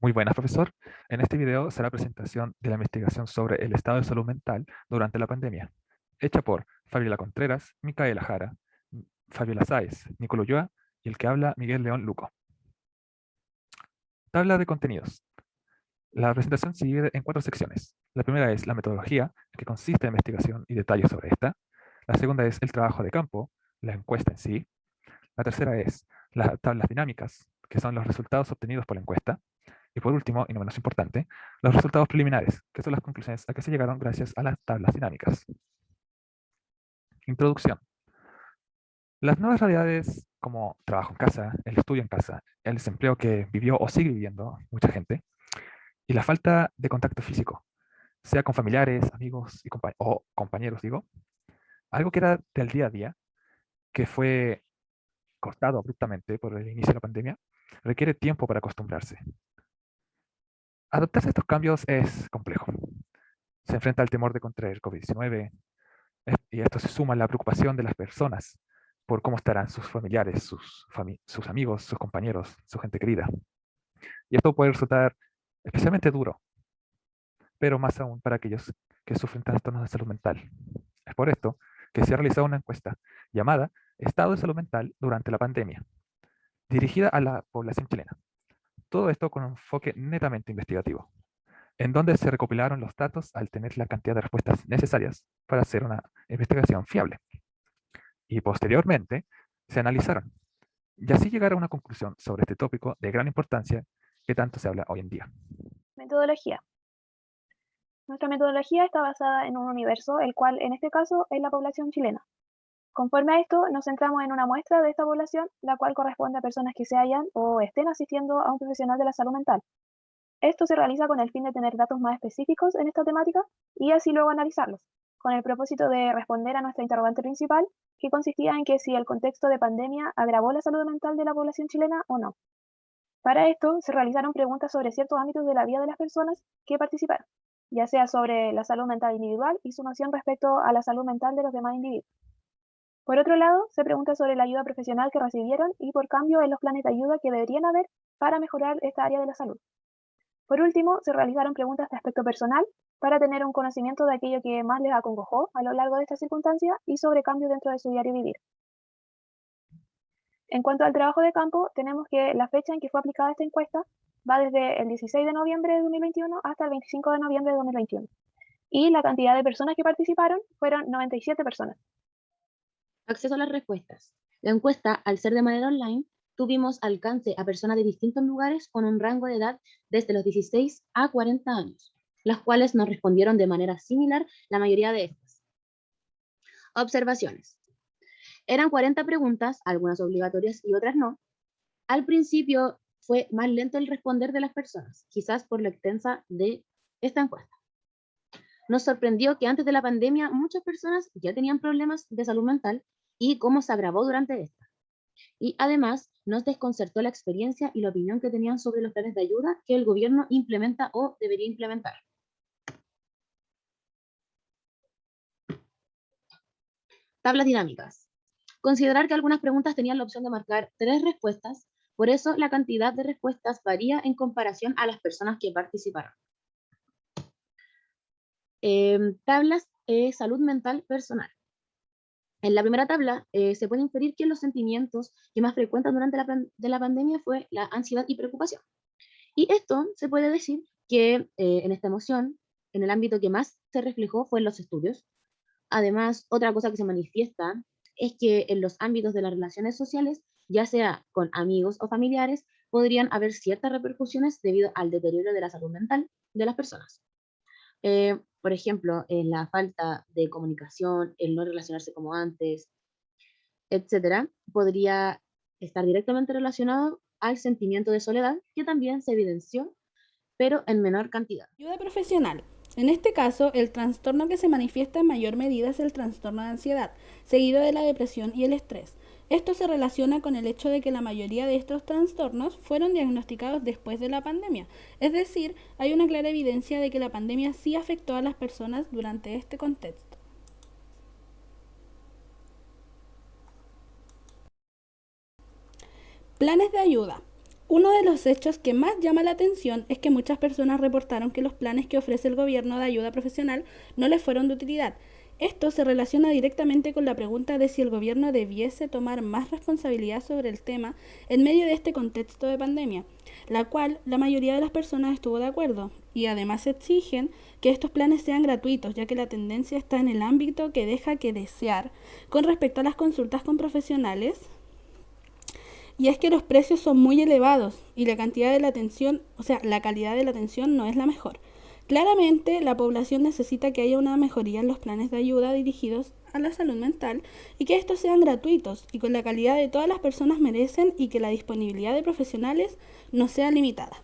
Muy buenas, profesor. En este video será presentación de la investigación sobre el estado de salud mental durante la pandemia, hecha por Fabiola Contreras, Micaela Jara, Fabiola Sáez, Nicolò Ulloa y el que habla Miguel León Luco. Tabla de contenidos. La presentación se divide en 4 secciones. La primera es la metodología, que consiste en investigación y detalles sobre esta. La segunda es el trabajo de campo, la encuesta en sí. La tercera es las tablas dinámicas, que son los resultados obtenidos por la encuesta. Y por último, y no menos importante, los resultados preliminares, que son las conclusiones a que se llegaron gracias a las tablas dinámicas. Introducción. Las nuevas realidades como trabajo en casa, el estudio en casa, el desempleo que vivió o sigue viviendo mucha gente, y la falta de contacto físico, sea con familiares, amigos o compañeros, digo, algo que era del día a día, que fue cortado abruptamente por el inicio de la pandemia, requiere tiempo para acostumbrarse. Adaptarse a estos cambios es complejo. Se enfrenta al temor de contraer COVID-19, y esto se suma a la preocupación de las personas por cómo estarán sus familiares, sus amigos, sus compañeros, su gente querida. Y esto puede resultar especialmente duro, pero más aún para aquellos que sufren trastornos de salud mental. Es por esto que se ha realizado una encuesta llamada Estado de Salud Mental durante la pandemia, dirigida a la población chilena. Todo esto con un enfoque netamente investigativo, en donde se recopilaron los datos al tener la cantidad de respuestas necesarias para hacer una investigación fiable. Y posteriormente se analizaron y así llegar a una conclusión sobre este tópico de gran importancia que tanto se habla hoy en día. Metodología. Nuestra metodología está basada en un universo, el cual en este caso es la población chilena. Conforme a esto, nos centramos en una muestra de esta población, la cual corresponde a personas que se hayan o estén asistiendo a un profesional de la salud mental. Esto se realiza con el fin de tener datos más específicos en esta temática y así luego analizarlos, con el propósito de responder a nuestra interrogante principal, que consistía en que si el contexto de pandemia agravó la salud mental de la población chilena o no. Para esto, se realizaron preguntas sobre ciertos ámbitos de la vida de las personas que participaron, ya sea sobre la salud mental individual y su noción respecto a la salud mental de los demás individuos. Por otro lado, se pregunta sobre la ayuda profesional que recibieron y por cambio en los planes de ayuda que deberían haber para mejorar esta área de la salud. Por último, se realizaron preguntas de aspecto personal para tener un conocimiento de aquello que más les acongojó a lo largo de esta circunstancia y sobre cambios dentro de su diario vivir. En cuanto al trabajo de campo, tenemos que la fecha en que fue aplicada esta encuesta va desde el 16 de noviembre de 2021 hasta el 25 de noviembre de 2021. Y la cantidad de personas que participaron fueron 97 personas. Acceso a las respuestas. La encuesta, al ser de manera online, tuvimos alcance a personas de distintos lugares con un rango de edad desde los 16 a 40 años, las cuales nos respondieron de manera similar la mayoría de estas. Observaciones. Eran 40 preguntas, algunas obligatorias y otras no. Al principio fue más lento el responder de las personas, quizás por la extensa de esta encuesta. Nos sorprendió que antes de la pandemia muchas personas ya tenían problemas de salud mental y cómo se agravó durante esta. Y además nos desconcertó la experiencia y la opinión que tenían sobre los planes de ayuda que el gobierno implementa o debería implementar. Tablas dinámicas. Considerar que algunas preguntas tenían la opción de marcar 3 respuestas, por eso la cantidad de respuestas varía en comparación a las personas que participaron. Tablas salud mental personal. En la primera tabla se puede inferir que los sentimientos que más frecuentan durante la pandemia fue la ansiedad y preocupación. Y esto se puede decir que en esta emoción, en el ámbito que más se reflejó fue en los estudios. Además, otra cosa que se manifiesta es que en los ámbitos de las relaciones sociales, ya sea con amigos o familiares, podrían haber ciertas repercusiones debido al deterioro de la salud mental de las personas. Por ejemplo, en la falta de comunicación, el no relacionarse como antes, etcétera, podría estar directamente relacionado al sentimiento de soledad, que también se evidenció, pero en menor cantidad. Ayuda profesional. En este caso, el trastorno que se manifiesta en mayor medida es el trastorno de ansiedad, seguido de la depresión y el estrés. Esto se relaciona con el hecho de que la mayoría de estos trastornos fueron diagnosticados después de la pandemia. Es decir, hay una clara evidencia de que la pandemia sí afectó a las personas durante este contexto. Planes de ayuda. Uno de los hechos que más llama la atención es que muchas personas reportaron que los planes que ofrece el gobierno de ayuda profesional no les fueron de utilidad. Esto se relaciona directamente con la pregunta de si el gobierno debiese tomar más responsabilidad sobre el tema en medio de este contexto de pandemia, la cual la mayoría de las personas estuvo de acuerdo, y además exigen que estos planes sean gratuitos, ya que la tendencia está en el ámbito que deja que desear con respecto a las consultas con profesionales, y es que los precios son muy elevados y la cantidad de la atención, o sea, la calidad de la atención no es la mejor. Claramente, la población necesita que haya una mejoría en los planes de ayuda dirigidos a la salud mental y que estos sean gratuitos y con la calidad de todas las personas merecen, y que la disponibilidad de profesionales no sea limitada.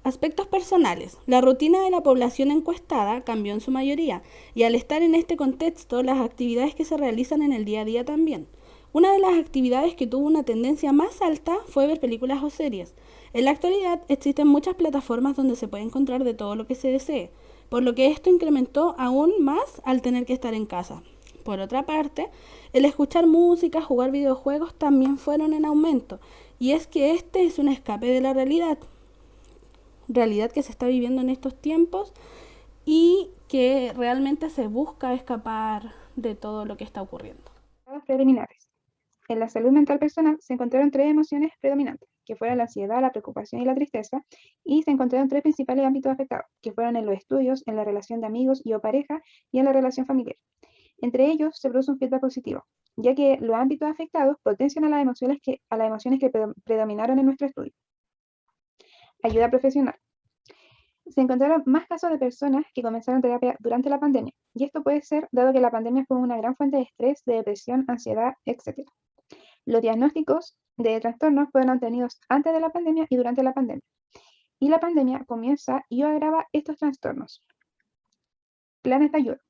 Aspectos personales. La rutina de la población encuestada cambió en su mayoría, y al estar en este contexto, las actividades que se realizan en el día a día también. Una de las actividades que tuvo una tendencia más alta fue ver películas o series. En la actualidad existen muchas plataformas donde se puede encontrar de todo lo que se desee, por lo que esto incrementó aún más al tener que estar en casa. Por otra parte, el escuchar música, jugar videojuegos también fueron en aumento, y es que este es un escape de la realidad que se está viviendo en estos tiempos, y que realmente se busca escapar de todo lo que está ocurriendo. Preliminares. En la salud mental personal se encontraron 3 emociones predominantes, que fueron la ansiedad, la preocupación y la tristeza, y se encontraron 3 principales ámbitos afectados, que fueron en los estudios, en la relación de amigos y o pareja, y en la relación familiar. Entre ellos se produce un feedback positivo, ya que los ámbitos afectados potencian a las emociones que predominaron en nuestro estudio. Ayuda profesional. Se encontraron más casos de personas que comenzaron terapia durante la pandemia, y esto puede ser dado que la pandemia fue una gran fuente de estrés, de depresión, ansiedad, etc. Los diagnósticos de trastornos fueron obtenidos antes de la pandemia y durante la pandemia, y la pandemia comienza y agrava estos trastornos. Planes de ayuda.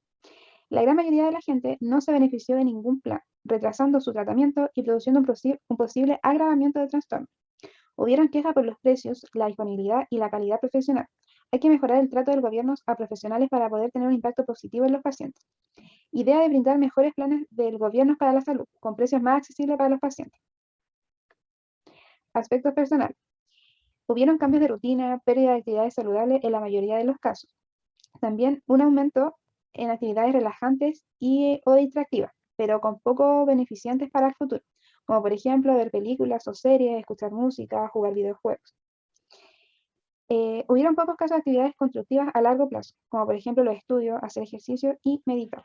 La gran mayoría de la gente no se benefició de ningún plan, retrasando su tratamiento y produciendo un posible agravamiento del trastorno. Hubieron quejas por los precios, la disponibilidad y la calidad profesional. Hay que mejorar el trato del gobierno a profesionales para poder tener un impacto positivo en los pacientes. Idea de brindar mejores planes del gobierno para la salud, con precios más accesibles para los pacientes. Aspectos personales. Hubieron cambios de rutina, pérdida de actividades saludables en la mayoría de los casos. También un aumento en actividades relajantes o distractivas, pero con poco beneficiantes para el futuro, como por ejemplo ver películas o series, escuchar música, jugar videojuegos. Hubieron pocos casos de actividades constructivas a largo plazo, como por ejemplo los estudios, hacer ejercicio y meditar.